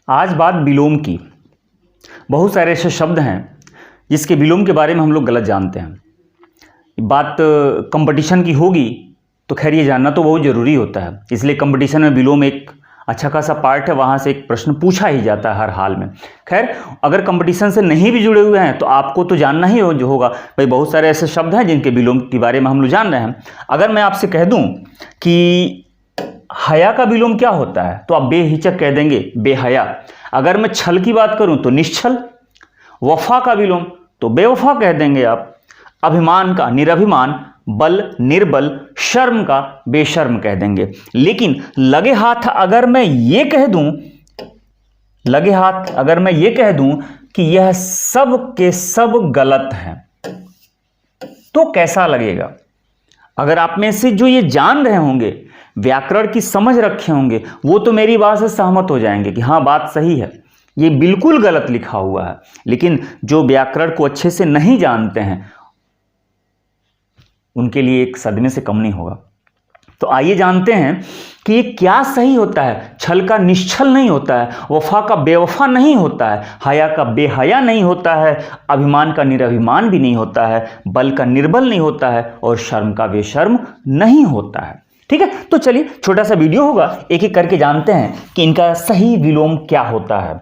आज बात विलोम की। बहुत सारे ऐसे शब्द हैं जिसके विलोम के बारे में हम लोग गलत जानते हैं। बात कंपटीशन की होगी तो खैर ये जानना तो बहुत ज़रूरी होता है, इसलिए कंपटीशन में विलोम एक अच्छा खासा पार्ट है, वहाँ से एक प्रश्न पूछा ही जाता है हर हाल में। खैर अगर कंपटीशन से नहीं भी जुड़े हुए हैं तो आपको तो जानना ही जो होगा भाई, बहुत सारे ऐसे शब्द हैं जिनके विलोम के बारे में हम लोग जान रहे हैं। अगर मैं आपसे कह दूं कि हया का विलोम क्या होता है तो आप बेहिचक कह देंगे बेहया। अगर मैं छल की बात करूं तो निश्छल। वफा का विलोम तो बेवफा कह देंगे आप। अभिमान का निरभिमान, बल निर्बल, शर्म का बेशर्म कह देंगे। लेकिन लगे हाथ अगर मैं ये कह दूं कि यह सब के सब गलत हैं तो कैसा लगेगा? अगर आप में से जो ये जान रहे होंगे, व्याकरण की समझ रखे होंगे, वो तो मेरी बात से सहमत हो जाएंगे कि हाँ बात सही है, ये बिल्कुल गलत लिखा हुआ है। लेकिन जो व्याकरण को अच्छे से नहीं जानते हैं उनके लिए एक सदमे से कम नहीं होगा। तो आइए जानते हैं कि ये क्या सही होता है। छल का निश्छल नहीं होता है, वफा का बेवफा नहीं होता है, हया का बेहया नहीं होता है, अभिमान का निरभिमान भी नहीं होता है, बल का निर्बल नहीं होता है और शर्म का बेशर्म नहीं होता है। ठीक है, तो चलिए छोटा सा वीडियो होगा, एक एक करके जानते हैं कि इनका सही विलोम क्या होता है।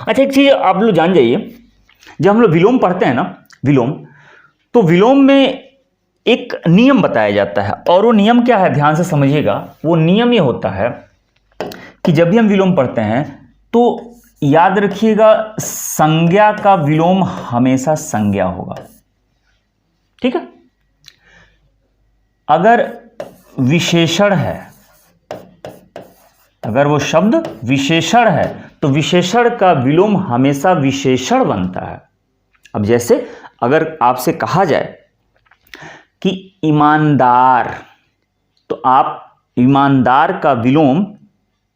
अच्छा, एक चीज आप लोग जान जाइए, जब हम लोग विलोम पढ़ते हैं ना, तो विलोम में एक नियम बताया जाता है, और वो नियम क्या है ध्यान से समझिएगा। वो नियम ये होता है कि जब भी हम विलोम पढ़ते हैं तो याद रखिएगा, संज्ञा का विलोम हमेशा संज्ञा होगा। ठीक है, अगर विशेषण है, अगर वो शब्द विशेषण है तो विशेषण का विलोम हमेशा विशेषण बनता है। अब जैसे अगर आपसे कहा जाए कि ईमानदार, तो आप ईमानदार का विलोम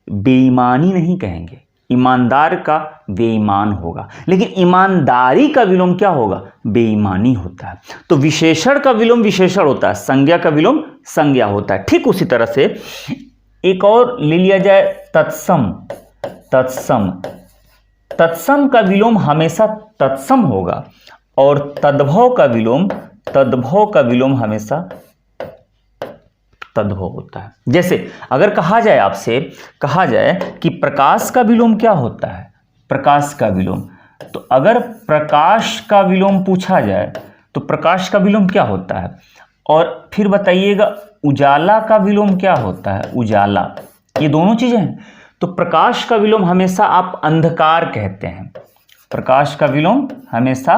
बेईमानी नहीं कहेंगे, ईमानदार का बेईमान होगा। लेकिन ईमानदारी का विलोम क्या होगा? बेईमानी होता है। तो विशेषण का विलोम विशेषण होता है, संज्ञा का विलोम संज्ञा होता है। ठीक उसी तरह से एक और ले लिया जाए, तत्सम। तत्सम का विलोम हमेशा तत्सम होगा और तद्भव का विलोम हमेशा तद्भव होता है। जैसे अगर कहा जाए कि प्रकाश का विलोम क्या होता है? प्रकाश का विलोम, तो अगर प्रकाश का विलोम पूछा जाए तो प्रकाश का विलोम क्या होता है? और फिर बताइएगा उजाला का विलोम क्या होता है? उजाला। ये दोनों चीजें हैं। तो प्रकाश का विलोम हमेशा आप अंधकार कहते हैं, प्रकाश का विलोम हमेशा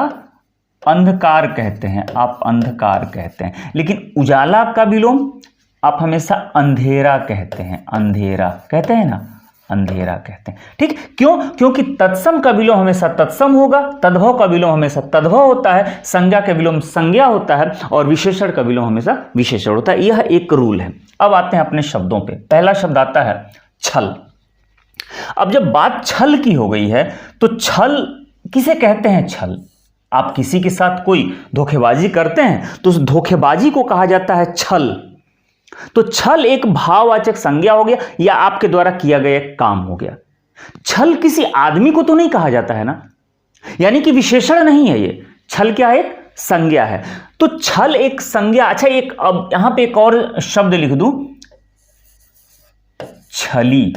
अंधकार कहते हैं, आप अंधकार कहते हैं। लेकिन उजाला का विलोम आप हमेशा अंधेरा कहते हैं, अंधेरा कहते हैं ना, अंधेरा कहते हैं। ठीक, क्यों? क्योंकि तत्सम का विलोम हमेशा तत्सम होगा, तद्भव का विलोम हमेशा तद्भव होता है, संज्ञा का विलोम संज्ञा होता है और विशेषण का विलोम हमेशा विशेषण होता है। यह एक रूल है। अब आते हैं अपने शब्दों पे। पहला शब्द आता है छल। अब जब बात छल की हो गई है तो छल किसे कहते हैं? छल, आप किसी के साथ कोई धोखेबाजी करते हैं तो उस धोखेबाजी को कहा जाता है छल। तो छल एक भाववाचक संज्ञा हो गया या आपके द्वारा किया गया एक काम हो गया। छल किसी आदमी को तो नहीं कहा जाता है ना, यानी कि विशेषण नहीं है ये। छल क्या है? एक संज्ञा है। तो छल एक संज्ञा। अच्छा, एक अब यहां पे एक और शब्द लिख दूं, छली।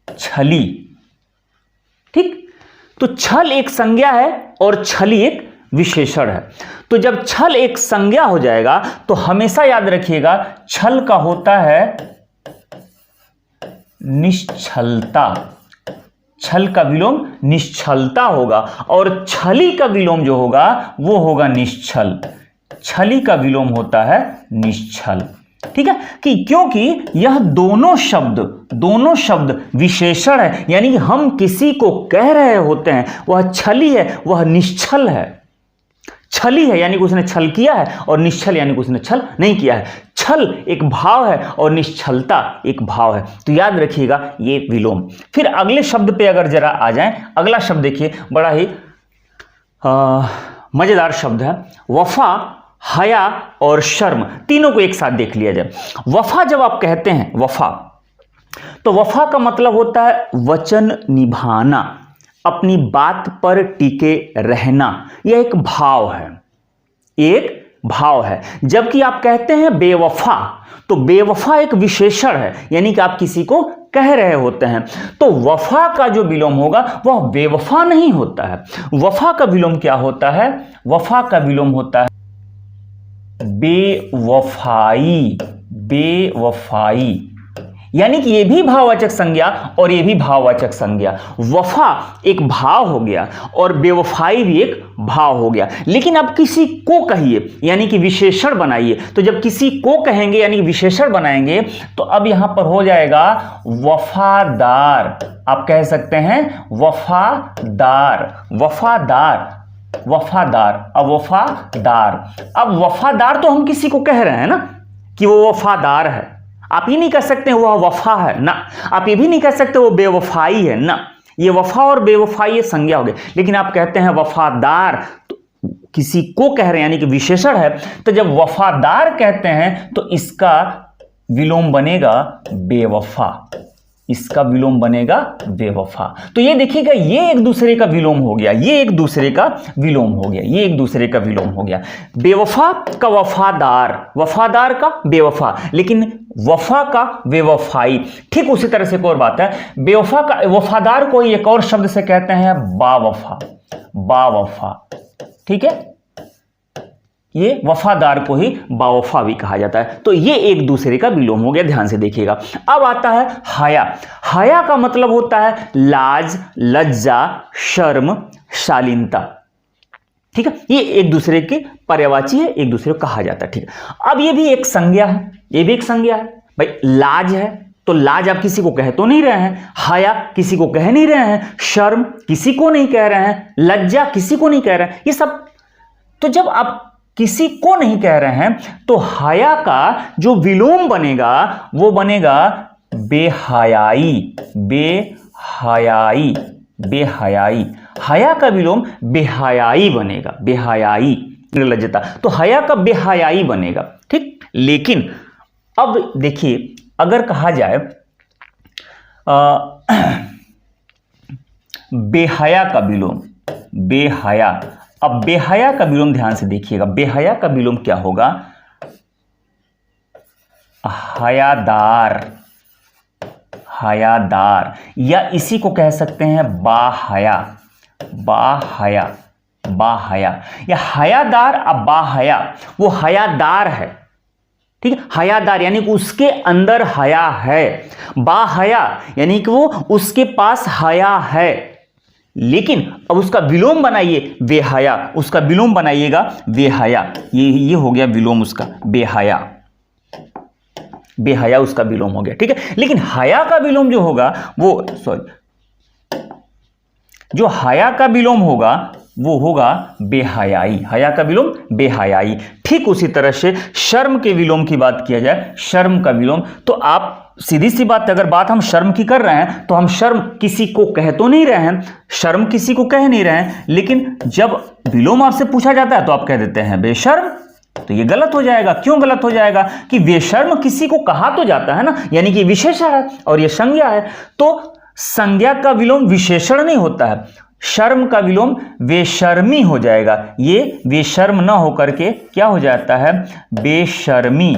छली, ठीक। तो छल एक संज्ञा है और छली एक विशेषण है। तो जब छल एक संज्ञा हो जाएगा तो हमेशा याद रखिएगा छल का होता है निश्छलता। छल का विलोम निश्छलता होगा और छली का विलोम जो होगा वो होगा निश्छल। छली का विलोम होता है निश्छल। ठीक है, कि क्योंकि यह दोनों शब्द विशेषण है, यानी कि हम किसी को कह रहे होते हैं वह छली है, वह निश्छल है। छली है यानी कि उसने छल किया है और निश्छल यानी कि उसने छल नहीं किया है। छल एक भाव है और निश्छलता एक भाव है। तो याद रखिएगा ये विलोम। फिर अगले शब्द पे अगर जरा आ जाएं, अगला शब्द देखिए, बड़ा ही मजेदार शब्द है, वफा, हया और शर्म। तीनों को एक साथ देख लिया जाए। वफा जब आप कहते हैं, वफा तो वफा का मतलब होता है वचन निभाना, अपनी बात पर टिके रहना। यह एक भाव है, एक भाव है। जबकि आप कहते हैं बेवफा, तो बेवफा एक विशेषण है, यानी कि आप किसी को कह रहे होते हैं। तो वफा का जो विलोम होगा वह बेवफा नहीं होता है। वफा का विलोम क्या होता है? वफा का विलोम होता है बेवफाई। बेवफाई यानी कि ये भी भाववाचक संज्ञा और ये भी भाववाचक संज्ञा। वफा एक भाव हो गया और बेवफाई भी एक भाव हो गया। लेकिन अब किसी को कहिए यानी कि विशेषण बनाइए, तो जब किसी को कहेंगे यानी कि विशेषण बनाएंगे तो अब यहां पर हो जाएगा वफादार। आप कह सकते हैं वफादार, वफादार, वफादार। अब वफादार, अब वफादार तो हम किसी को कह रहे हैं ना कि वो वफादार है। आप ये नहीं कह सकते वह वफा है ना, आप ये भी नहीं कह सकते वो बेवफाई है ना। ये वफा और बेवफाई ये संज्ञा हो गई। लेकिन आप कहते हैं वफादार, तो किसी को कह रहे हैं यानी कि विशेषण है। तो जब वफादार कहते हैं तो इसका विलोम बनेगा बेवफा, इसका विलोम बनेगा बेवफा। तो ये देखिएगा, ये एक दूसरे का विलोम हो गया, ये एक दूसरे का विलोम हो गया, ये एक दूसरे का विलोम हो गया। बेवफा का वफादार, वफादार का बेवफा, लेकिन वफा का बेवफाई। ठीक उसी तरह से एक और बात है, बेवफा का वफादार को एक और शब्द से कहते हैं बावफा, बावफा। ठीक है, ये वफादार को ही बावफा भी कहा जाता है। तो ये एक दूसरे का विलोम हो गया, ध्यान से देखिएगा। अब आता है हया। हया का मतलब होता है लाज, लज्जा, शर्म, शालीनता। ठीक है, ये एक दूसरे के पर्यायवाची है, एक दूसरे को कहा जाता है। ठीक है, अब ये भी एक संज्ञा है, ये भी एक संज्ञा है। भाई लाज है तो लाज आप किसी को कह तो नहीं रहे हैं, हया किसी को कह नहीं रहे हैं, शर्म किसी को नहीं कह रहे हैं, लज्जा किसी को नहीं कह रहे हैं, ये सब। तो जब आप किसी को नहीं कह रहे हैं तो हया का जो विलोम बनेगा वो बनेगा बेहयाई, बेहयाई, बेहयाई। हया का विलोम बेहयाई बनेगा, बेहयाई, निर्लज्जता। तो हया का बेहयाई बनेगा। ठीक, लेकिन अब देखिए, अगर कहा जाए बेहया का विलोम, बेहया। अब बेहया का विलोम ध्यान से देखिएगा, बेहया का विलोम क्या होगा? हयादार, हयादार, या इसी को कह सकते हैं बाहया, बाहया, बाहया। या हयादार अब बाहया, वो हयादार है। ठीक है, हयादार यानी कि उसके अंदर हया है। बाहया यानी कि वो उसके पास हया है। लेकिन अब उसका विलोम बनाइए बेहया, उसका विलोम बनाइएगा बेहया। ये हो गया विलोम उसका बेहया, बेहया उसका विलोम हो गया। ठीक है, लेकिन हया का विलोम जो होगा वो, सॉरी, जो हया का विलोम होगा वो होगा बेहयाई, हया का विलोम बेहयाई। ठीक उसी तरह से शर्म के विलोम की बात किया जाए, शर्म का विलोम, तो आप सीधी सी बात, अगर बात हम शर्म की कर रहे हैं तो हम शर्म किसी को कह तो नहीं रहे हैं, शर्म किसी को कह नहीं रहे हैं, लेकिन जब विलोम आपसे पूछा जाता है तो आप कह देते हैं बेशर्म। तो ये गलत हो जाएगा। क्यों गलत हो जाएगा? कि बेशर्म किसी को कहा तो जाता है ना, यानी कि विशेषण है और ये संज्ञा है। तो संज्ञा का विलोम विशेषण नहीं होता है, शर्म का विलोम बेशर्मी हो जाएगा। ये बेशर्म न होकर के क्या हो जाता है? बेशर्मी,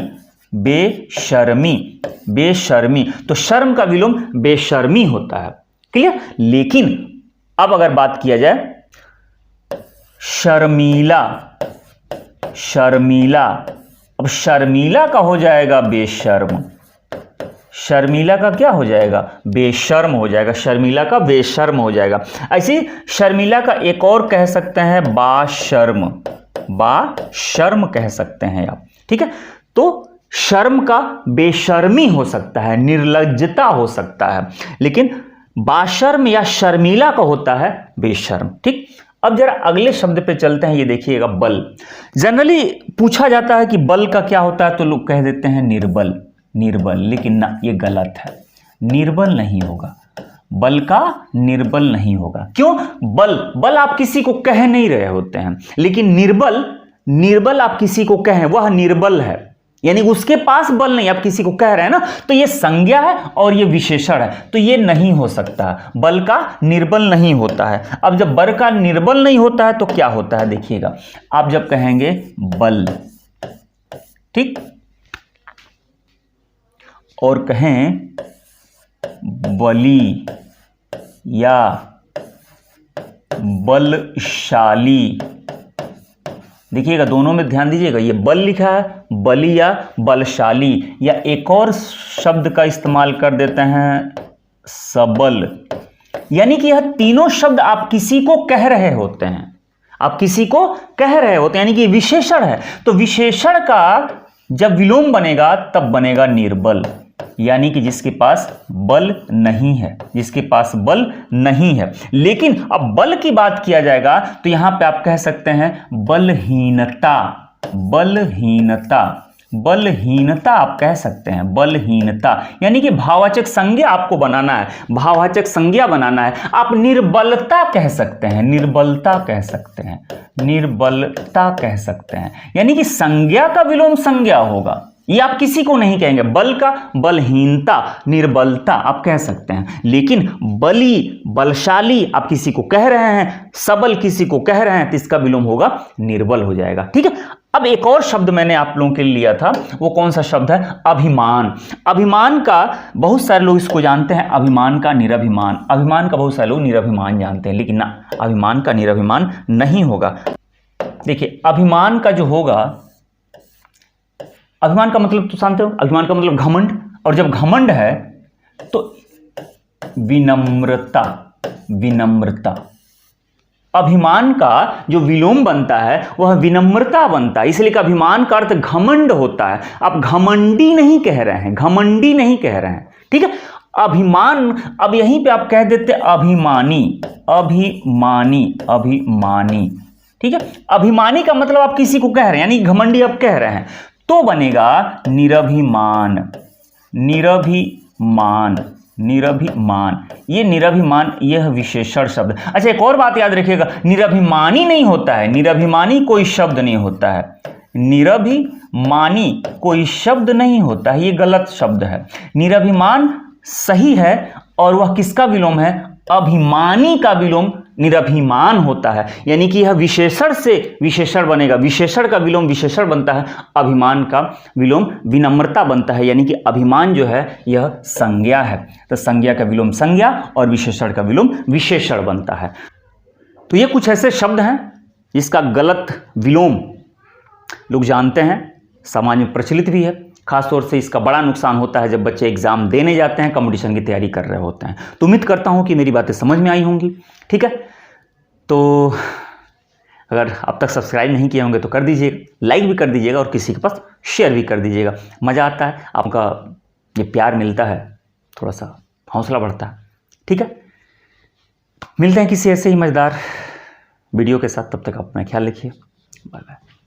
बेशर्मी, बेशर्मी। तो शर्म का विलोम बेशर्मी होता है। क्लियर? लेकिन अब अगर बात किया जाए शर्मीला, शर्मीला, अब शर्मीला का हो जाएगा बेशर्म, शर्मीला का क्या हो जाएगा? बेशर्म हो जाएगा, शर्मीला का बेशर्म हो जाएगा। ऐसे शर्मीला का एक और कह सकते हैं बाशर्म, बाशर्म कह सकते हैं आप। ठीक है, तो शर्म का बेशर्मी हो सकता है, निर्लज्जता हो सकता है, लेकिन बाशर्म या शर्मीला का होता है बेशर्म। ठीक, अब जरा अगले शब्द पे चलते हैं। ये देखिएगा बल। जनरली पूछा जाता है कि बल का क्या होता है, तो लोग कह देते हैं निर्बल, निर्बल, लेकिन ना, ये गलत है। निर्बल नहीं होगा, बल का निर्बल नहीं होगा। क्यों? बल, बल आप किसी को कह नहीं रहे होते हैं, लेकिन निर्बल, निर्बल आप किसी को कहें, वह निर्बल है। यानी उसके पास बल नहीं, आप किसी को कह रहे हैं ना, तो ये संज्ञा है और ये विशेषण है, तो ये नहीं हो सकता, बल का निर्बल नहीं होता है। अब जब बल का निर्बल नहीं होता है तो क्या होता है, देखिएगा, आप जब कहेंगे बल, ठीक, और कहें बली या बलशाली, देखिएगा दोनों में ध्यान दीजिएगा, ये बल लिखा है, बली या बलशाली, या एक और शब्द का इस्तेमाल कर देते हैं सबल, यानी कि यह तीनों शब्द आप किसी को कह रहे होते हैं, आप किसी को कह रहे होते हैं, यानी कि विशेषण है। तो विशेषण का जब विलोम बनेगा तब बनेगा निर्बल, यानी कि जिसके पास बल नहीं है, जिसके पास बल नहीं है। लेकिन अब बल की बात किया जाएगा तो यहां पे आप कह सकते हैं बलहीनता, बलहीनता, बलहीनता आप कह सकते हैं, बलहीनता, यानी कि भाववाचक संज्ञा आपको बनाना है, भाववाचक संज्ञा बनाना है। आप निर्बलता कह सकते हैं, निर्बलता कह सकते हैं, निर्बलता कह सकते हैं, यानी कि संज्ञा का विलोम संज्ञा होगा, ये आप किसी को नहीं कहेंगे। बल का बलहीनता, निर्बलता आप कह सकते हैं, लेकिन बली, बलशाली आप किसी को कह रहे हैं, सबल किसी को कह रहे हैं, तो इसका विलोम होगा निर्बल हो जाएगा, ठीक है। अब एक और शब्द मैंने आप लोगों के लिए लिया था, वो कौन सा शब्द है, अभिमान। अभिमान का बहुत सारे लोग इसको जानते हैं, अभिमान का निरभिमान, अभिमान का बहुत सारे लोग निरभिमान जानते हैं, लेकिन ना, अभिमान का निरभिमान नहीं होगा। देखिए, अभिमान का जो होगा, अभिमान का मतलब तो जानते हो, अभिमान का मतलब घमंड, और जब घमंड है तो विनम्रता, विनम्रता, अभिमान का जो विलोम बनता है वह विनम्रता बनता है, इसलिए कि अभिमान का अर्थ घमंड होता है। आप घमंडी नहीं कह रहे हैं, घमंडी नहीं कह रहे हैं, ठीक है। अभिमान, अब यहीं पे आप कह देते अभिमानी, अभिमानी, अभिमानी, ठीक है। अभिमानी का मतलब आप किसी को कह रहे हैं, यानी घमंडी आप कह रहे हैं, तो बनेगा निरभिमान, निरभिमान, निरभिमान। ये निरभिमान, यह विशेषण शब्द। अच्छा, एक और बात याद रखिएगा, निरभिमानी नहीं होता है, निरभिमानी कोई शब्द नहीं होता है, निरभिमानी कोई शब्द नहीं होता है, ये गलत शब्द है। निरभिमान सही है, और वह किसका विलोम है, अभिमानी का विलोम निरभिमान होता है, यानी कि यह विशेषण से विशेषण बनेगा, विशेषण का विलोम विशेषण बनता है, अभिमान का विलोम विनम्रता बनता है, यानी कि अभिमान जो है यह संज्ञा है, तो संज्ञा का विलोम संज्ञा और विशेषण का विलोम विशेषण बनता है। तो ये कुछ ऐसे शब्द हैं जिसका गलत विलोम लोग जानते हैं, समाज में प्रचलित भी है। खासतौर से इसका बड़ा नुकसान होता है जब बच्चे एग्जाम देने जाते हैं, कंपटीशन की तैयारी कर रहे होते हैं। तो उम्मीद करता हूं कि मेरी बातें समझ में आई होंगी, ठीक है। तो अगर अब तक सब्सक्राइब नहीं किए होंगे तो कर दीजिएगा, लाइक भी कर दीजिएगा और किसी के पास शेयर भी कर दीजिएगा। मज़ा आता है, आपका ये प्यार मिलता है, थोड़ा सा हौसला बढ़ता है, ठीक है। मिलते हैं किसी ऐसे ही मज़ेदार वीडियो के साथ, तब तक आप अपना ख्याल रखिए, बाय बाय।